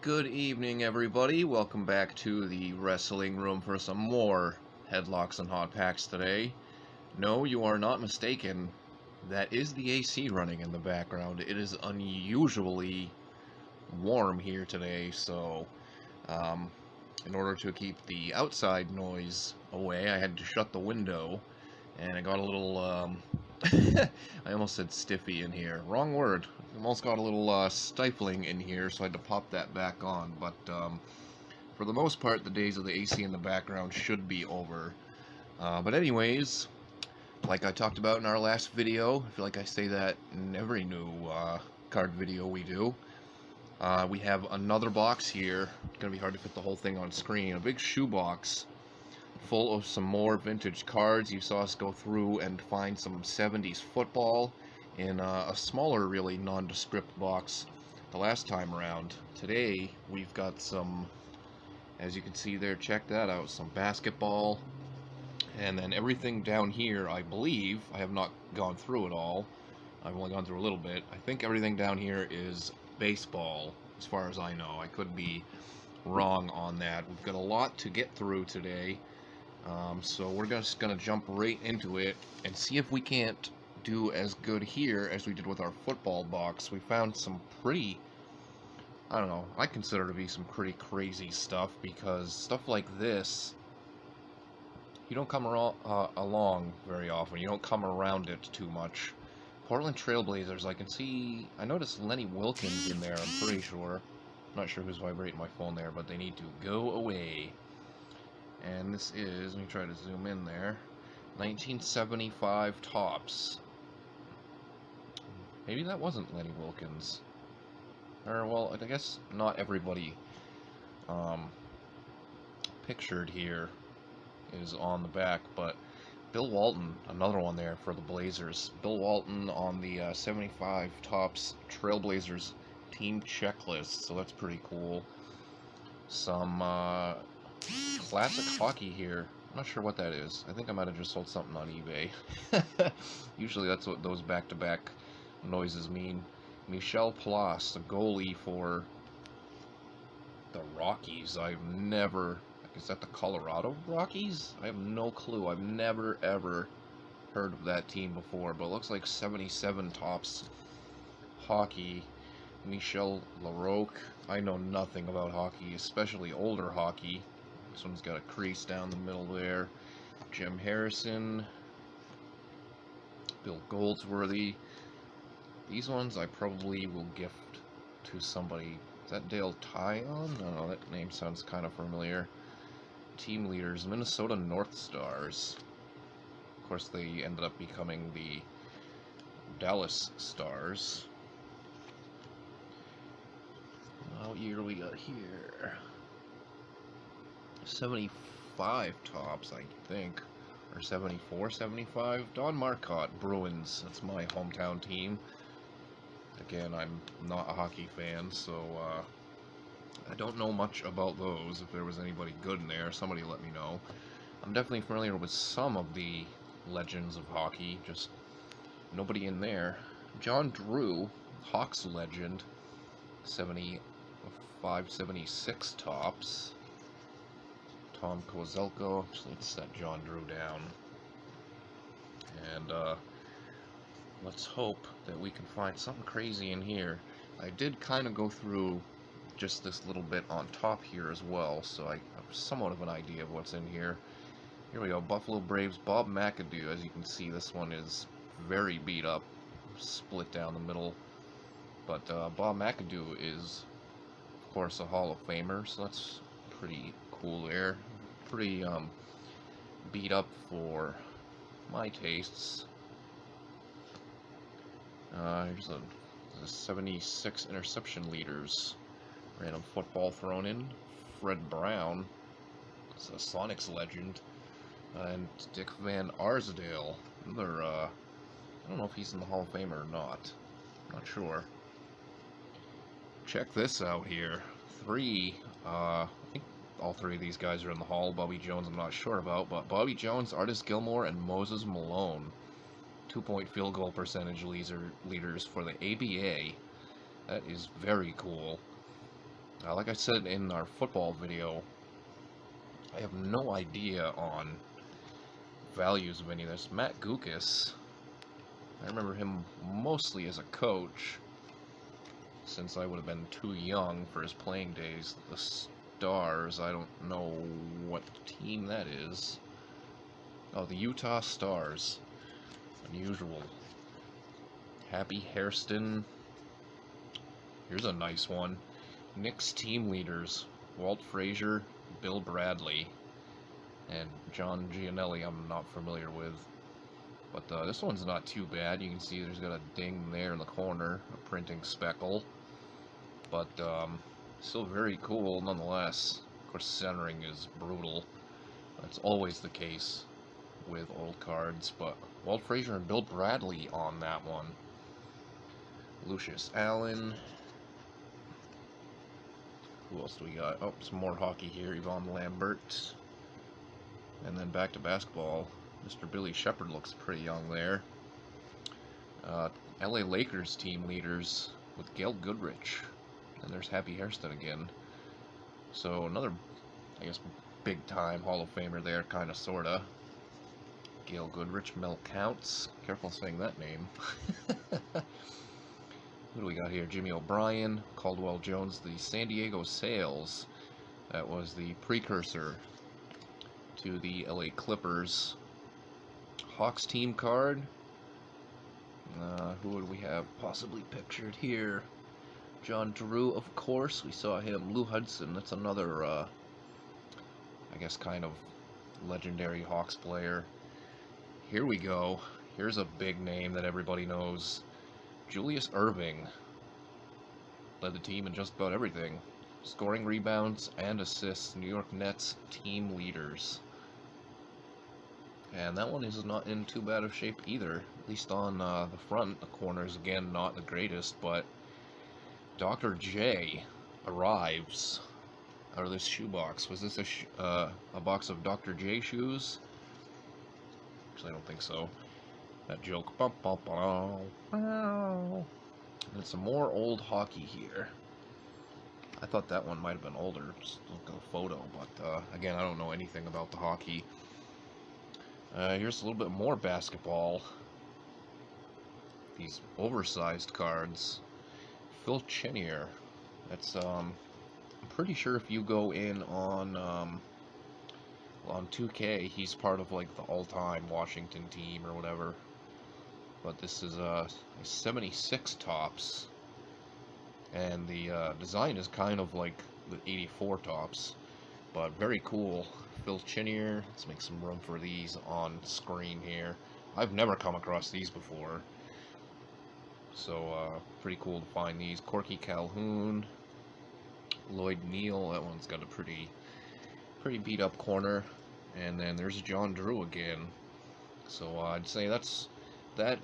Good evening, everybody. Welcome back to the wrestling room for some more Headlocks and Hot Packs today. No, you are not mistaken. That is the AC running in the background. It is unusually warm here today, so in order to keep the outside noise away, I had to shut the window, and I got a little, I almost said stiffy in here. Wrong word. Almost got a little stifling in here, so I had to pop that back on. But for the most part, the days of the AC in the background should be over. But anyways, like I talked about in our last video, I feel like I say that in every new card video we do. We have another box here. It's going to be hard to fit the whole thing on screen. A big shoebox full of some more vintage cards. You saw us go through and find some 70s football in a smaller, really nondescript box the last time around. Today, we've got some, as you can see there, check that out, some basketball, and then everything down here, I believe, I have not gone through it all, I've only gone through a little bit, I think everything down here is baseball, as far as I know. I could be wrong on that. We've got a lot to get through today, so we're just going to jump right into it and see if we can't do as good here as we did with our football box. We found some pretty, I don't know, I consider to be some pretty crazy stuff, because stuff like this, you don't come along very often. You don't come around it too much. Portland Trailblazers, I can see, I noticed Lenny Wilkins in there, I'm pretty sure. I'm not sure who's vibrating my phone there, but they need to go away. And this is, let me try to zoom in there, 1975 Topps. Maybe that wasn't Lenny Wilkins. Or, well, I guess not everybody pictured here is on the back, but Bill Walton, another one there for the Blazers. Bill Walton on the 75 Topps Trailblazers team checklist, so that's pretty cool. Some classic hockey here. I'm not sure what that is. I think I might have just sold something on eBay. Usually that's what those back-to-back noises mean. Michel Plas, the goalie for the Rockies. I've never, is that the Colorado Rockies? I have no clue. I've never ever heard of that team before, but it looks like 77 Topps hockey. Michel Larocque. I know nothing about hockey, especially older hockey. This one's got a crease down the middle there. Jim Harrison, Bill Goldsworthy. These ones I probably will gift to somebody. Is that Dale Tyon? I don't know, that name sounds kind of familiar. Team leaders, Minnesota North Stars. Of course, they ended up becoming the Dallas Stars. What year do we got here? 75 Topps, I think. Or 74, 75. Don Marcotte, Bruins. That's my hometown team. Again, I'm not a hockey fan, so I don't know much about those. If there was anybody good in there, somebody let me know. I'm definitely familiar with some of the legends of hockey, just nobody in there. John Drew, Hawks legend, 75, 76 Topps. Tom Kozelko, let's set John Drew down. And let's hope that we can find something crazy in here. I did kind of go through just this little bit on top here as well, so I have somewhat of an idea of what's in here. Here we go, Buffalo Braves, Bob McAdoo. As you can see, this one is very beat up, split down the middle. But Bob McAdoo is, of course, a Hall of Famer, so that's pretty cool there. Pretty beat up for my tastes. Here's the 76 interception leaders. Random football thrown in. Fred Brown. It's a Sonics legend. And Dick Van Arsdale. Another, I don't know if he's in the Hall of Fame or not. Not sure. Check this out here. I think all three of these guys are in the Hall. Bobby Jones, I'm not sure about, but Bobby Jones, Artis Gilmore, and Moses Malone. 2-point field goal percentage leaders for the ABA. That is very cool. Like I said in our football video, I have no idea on values of any of this. Matt Gukas, I remember him mostly as a coach, since I would have been too young for his playing days. The Stars, I don't know what team that is. Oh, the Utah Stars. Unusual. Happy Hairston. Here's a nice one. Knicks team leaders. Walt Frazier, Bill Bradley, and John Gianelli I'm not familiar with. But this one's not too bad. You can see there's got a ding there in the corner, a printing speckle. But still very cool nonetheless. Of course, centering is brutal. That's always the case with old cards. But Walt Frazier and Bill Bradley on that one. Lucius Allen. Who else do we got? Oh, some more hockey here. Yvonne Lambert. And then back to basketball. Mr. Billy Shepard looks pretty young there. LA Lakers team leaders with Gail Goodrich. And there's Happy Hairston again. So another, I guess, big-time Hall of Famer there, kind of, sort of. Gail Goodrich, Mel Counts. Careful saying that name. Who do we got here? Jimmy O'Brien, Caldwell Jones, the San Diego Sails. That was the precursor to the LA Clippers. Hawks team card. Who would we have possibly pictured here? John Drew, of course. We saw him. Lou Hudson, that's another, I guess, kind of legendary Hawks player. Here we go. Here's a big name that everybody knows. Julius Erving led the team in just about everything. Scoring, rebounds, and assists. New York Nets team leaders. And that one is not in too bad of shape either. At least on the front. The corners, again, not the greatest, but Dr. J arrives out of this shoebox. Was this a box of Dr. J shoes? Actually, I don't think so. That joke. And some more old hockey here. I thought that one might have been older. Just look at the photo, but again, I don't know anything about the hockey. Here's a little bit more basketball. These oversized cards. Phil Chenier. That's I'm pretty sure if you go in on 2K, he's part of like the all-time Washington team or whatever. But this is a 76 tops, and the design is kind of like the 84 tops, but very cool. Phil Chenier. Let's make some room for these on screen here. I've never come across these before, so pretty cool to find these. Corky Calhoun, Lloyd Neal. That one's got a pretty beat up corner, and then there's John Drew again. So I'd say that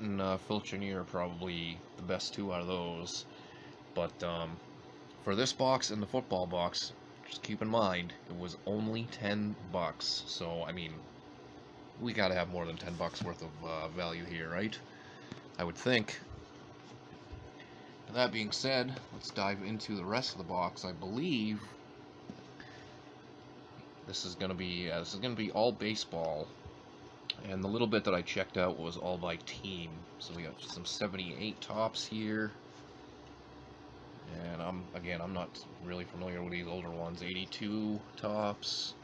and Phil Chenier are probably the best two out of those. But for this box and the football box, just keep in mind, it was only $10. So, I mean, we gotta have more than $10 worth of value here, right? I would think. That being said, let's dive into the rest of the box. I believe this is gonna be all baseball, and the little bit that I checked out was all by team. So we got some 78 tops here. And I'm not really familiar with these older ones. 82 tops.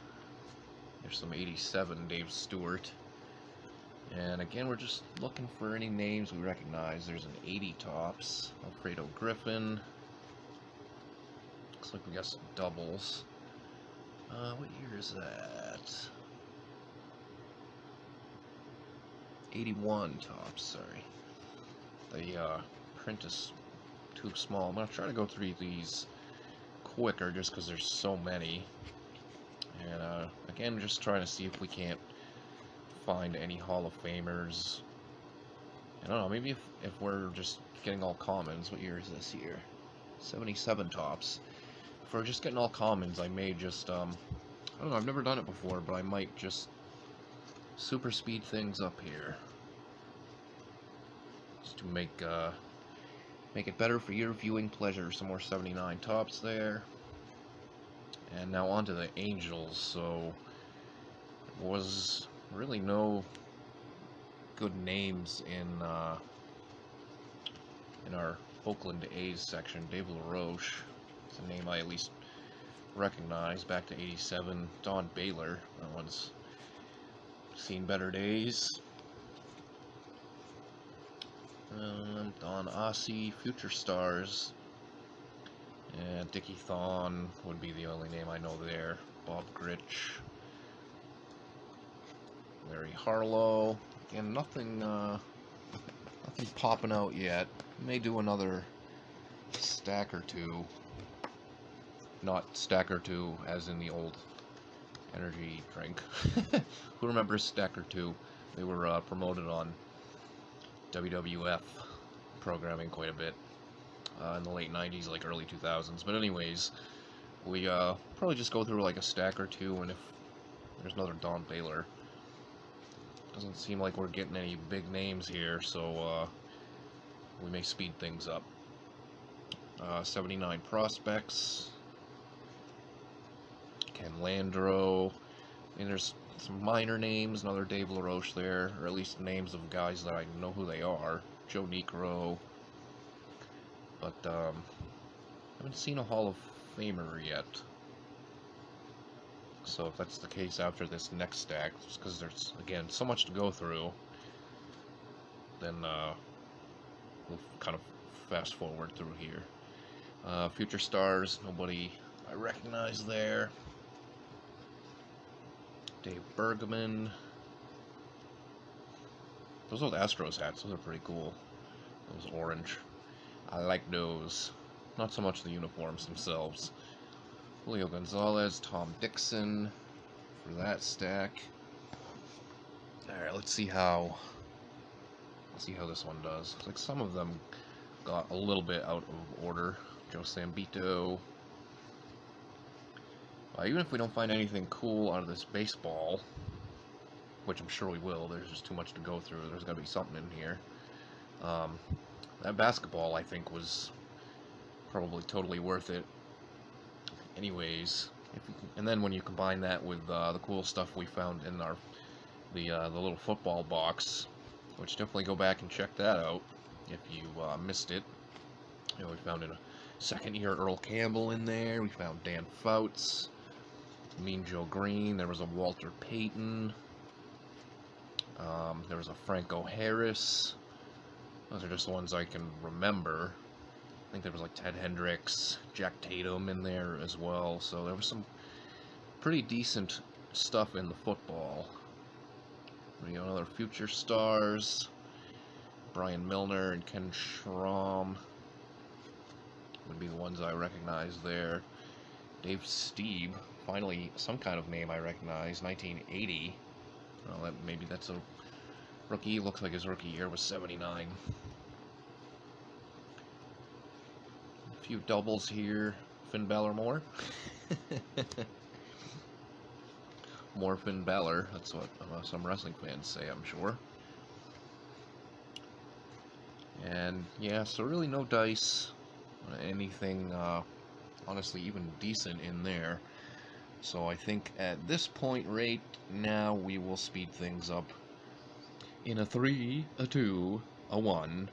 There's some 87 Dave Stewart. And again, we're just looking for any names we recognize. There's an 80 tops. Alfredo Griffin. Looks like we got some doubles. What year is that? 81 tops, sorry. The print is too small. I'm going to try to go through these quicker just because there's so many. And again, just trying to see if we can't find any Hall of Famers. I don't know, maybe if we're just getting all commons. What year is this here? 77 tops. If we're just getting all commons, I may just, I don't know, I've never done it before, but I might just super speed things up here. Just to make it better for your viewing pleasure. Some more 79 tops there. And now on to the Angels. So there was really no good names in our Oakland A's section. Dave LaRoche is a name I at least recognize. Back to 87. Don Baylor. That one's seen better days. Don Ossie, Future Stars. And Dickie Thon would be the only name I know there. Bob Gritch. Larry Harlow. Again, nothing popping out yet. May do another stack or two. Not Stacker 2, as in the old energy drink. Who remembers Stacker 2? They were promoted on WWF programming quite a bit in the late 90s, like early 2000s. But anyways, we probably just go through like a stack or two, and if there's another Don Baylor. Doesn't seem like we're getting any big names here, so we may speed things up. 79 Prospects. Ken Landreau. I mean, there's some minor names, another Dave LaRoche there, or at least names of guys that I know who they are. Joe Niekro. But, I haven't seen a Hall of Famer yet. So if that's the case after this next stack, just because there's, again, so much to go through, then we'll kind of fast forward through here. Future Stars, nobody I recognize there. Dave Bergman. Those old Astros hats, those are pretty cool. Those orange. I like those. Not so much the uniforms themselves. Julio Gonzalez, Tom Dixon for that stack. Alright, let's see how this one does. Looks like some of them got a little bit out of order. Joe Sambito. Even if we don't find anything cool out of this baseball, which I'm sure we will, there's just too much to go through. There's got to be something in here. That basketball, I think, was probably totally worth it. Anyways, and then when you combine that with the cool stuff we found in the little football box, which definitely go back and check that out if you missed it. You know, we found a second-year Earl Campbell in there. We found Dan Fouts, Mean Joe Green. There was a Walter Payton. There was a Franco Harris. Those are just the ones I can remember. I think there was like Ted Hendricks, Jack Tatum in there as well. So there was some pretty decent stuff in the football. We got another Future Stars. Brian Milner and Ken Schramm would be the ones I recognize there. Dave Stieb, finally some kind of name I recognize. 1980. Well, maybe that's a rookie. Looks like his rookie year was 79. A few doubles here. Finn Balor more. More Finn Balor. That's what some wrestling fans say, I'm sure. And yeah, so really no dice. Anything, honestly, even decent in there. So I think at this point right now we will speed things up in a 3, a 2, a 1.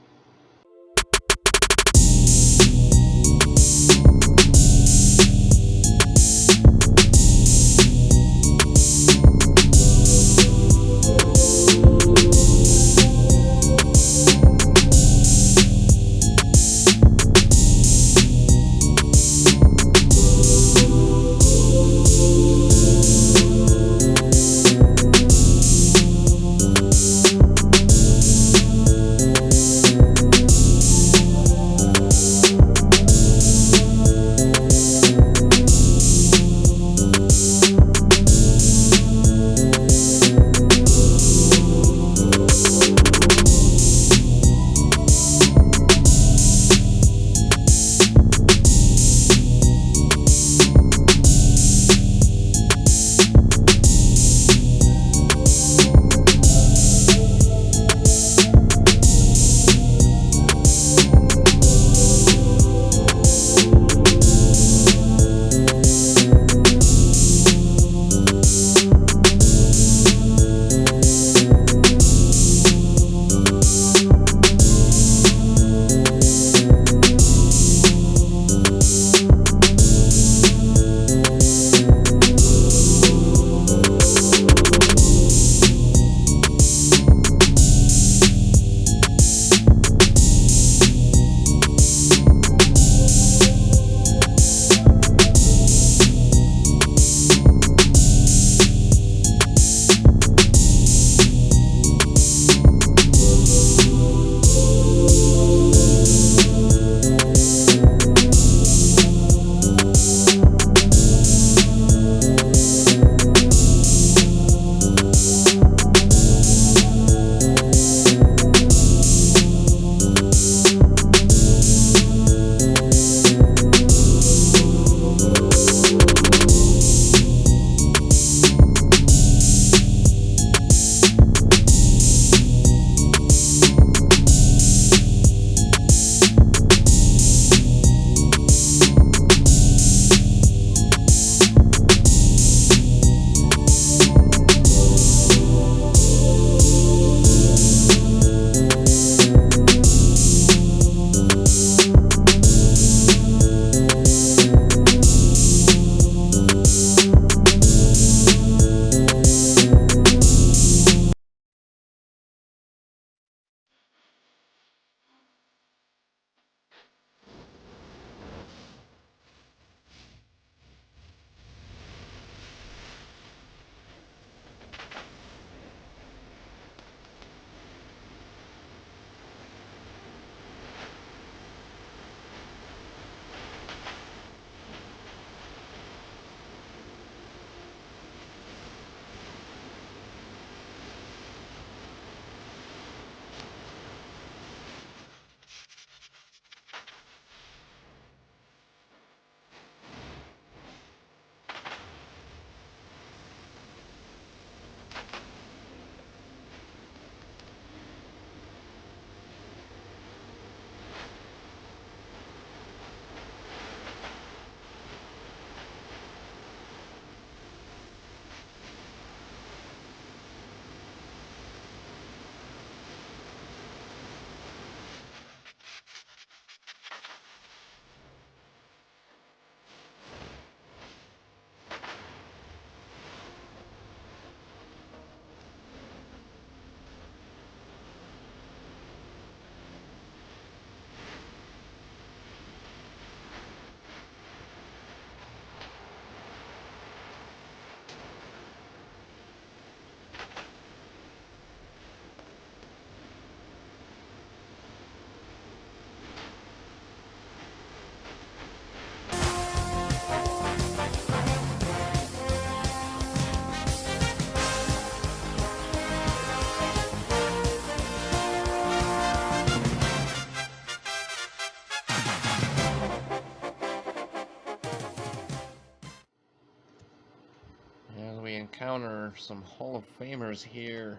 encounter some Hall of Famers here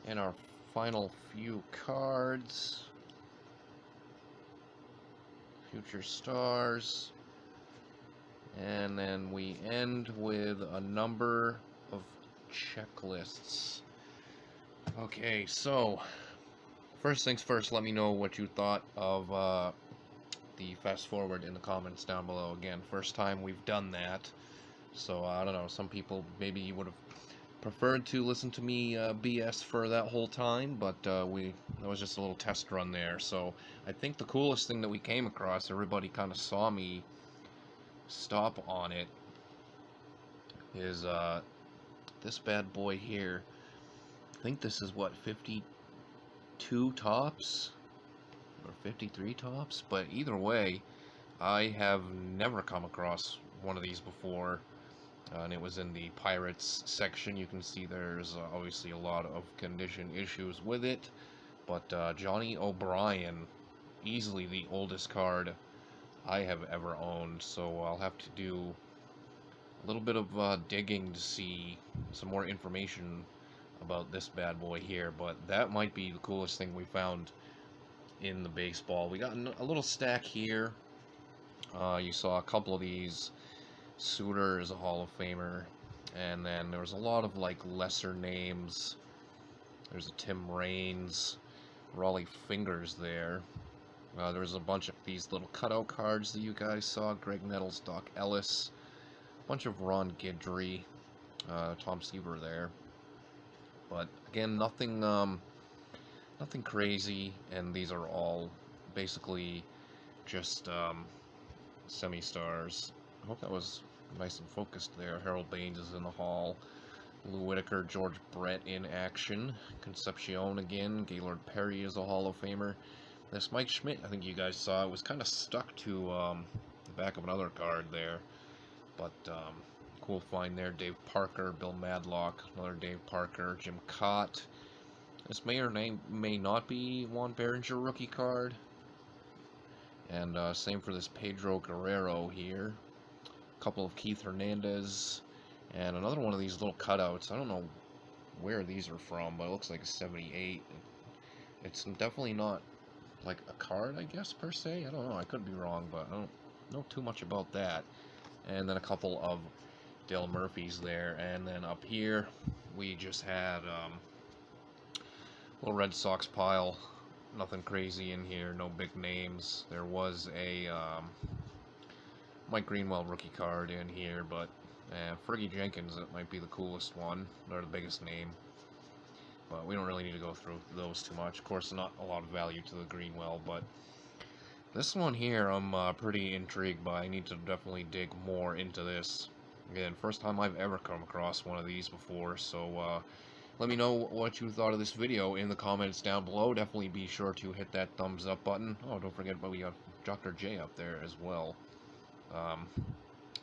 in our final few cards. Future stars. And then we end with a number of checklists. Okay, so first things first, let me know what you thought of the fast forward in the comments down below. Again, first time we've done that, so I don't know, some people maybe would have preferred to listen to me BS for that whole time, but that was just a little test run there. So I think the coolest thing that we came across, everybody kind of saw me stop on it, is this bad boy here. I think this is what, 52 tops or 53 tops, but either way, I have never come across one of these before, and it was in the Pirates section. You can see there's obviously a lot of condition issues with it, but Johnny O'Brien, easily the oldest card I have ever owned, so I'll have to do a little bit of digging to see some more information about this bad boy here, but that might be the coolest thing we found in the baseball. We got a little stack here. You saw a couple of these. Suter is a Hall of Famer, and then there was a lot of like lesser names. There's a Tim Raines, Raleigh Fingers there. There was a bunch of these little cutout cards that you guys saw. Greg Nettles, Doc Ellis, a bunch of Ron Guidry, Tom Seaver there. But again, nothing crazy, and these are all basically just semi-stars. I hope that was nice and focused there. Harold Baines is in the Hall. Lou Whitaker, George Brett in action. Concepcion again. Gaylord Perry is a Hall of Famer. This Mike Schmidt, I think you guys saw, it was kind of stuck to the back of another card there. But cool find there. Dave Parker, Bill Madlock, another Dave Parker, Jim Cott. This may or may not be Juan Berenger rookie card. And same for this Pedro Guerrero here. A couple of Keith Hernandez. And another one of these little cutouts. I don't know where these are from, but it looks like a 78. It's definitely not like a card, I guess, per se. I don't know. I could be wrong, but I don't know too much about that. And then a couple of Dale Murphys there. And then up here, we just had a little Red Sox pile. Nothing crazy in here. No big names. There was a Mike Greenwell rookie card in here, but Fergie Jenkins, that might be the coolest one, or the biggest name. But we don't really need to go through those too much. Of course, not a lot of value to the Greenwell, but this one here I'm pretty intrigued by. I need to definitely dig more into this. Again, first time I've ever come across one of these before, so let me know what you thought of this video in the comments down below. Definitely be sure to hit that thumbs up button. Oh, don't forget about we got Dr. J up there as well.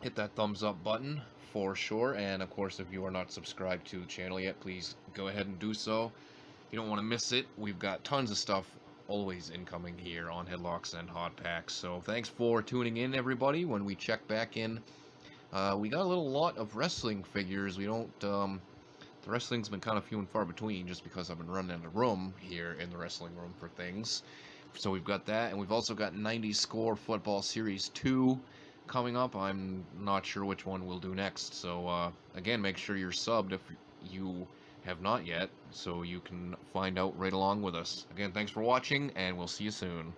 Hit that thumbs up button for sure, and of course if you are not subscribed to the channel yet, please go ahead and do so. You don't want to miss it. We've got tons of stuff always incoming here on Headlocks and Hot Packs. So thanks for tuning in, everybody. When we check back in, we got a lot of wrestling figures. We don't the wrestling's been kind of few and far between, just because I've been running out of room here in the wrestling room for things. So we've got that, and we've also got 90s Score Football Series 2 coming up. I'm not sure which one we'll do next. So again, make sure you're subbed if you have not yet, so you can find out right along with us. Again, thanks for watching, and we'll see you soon.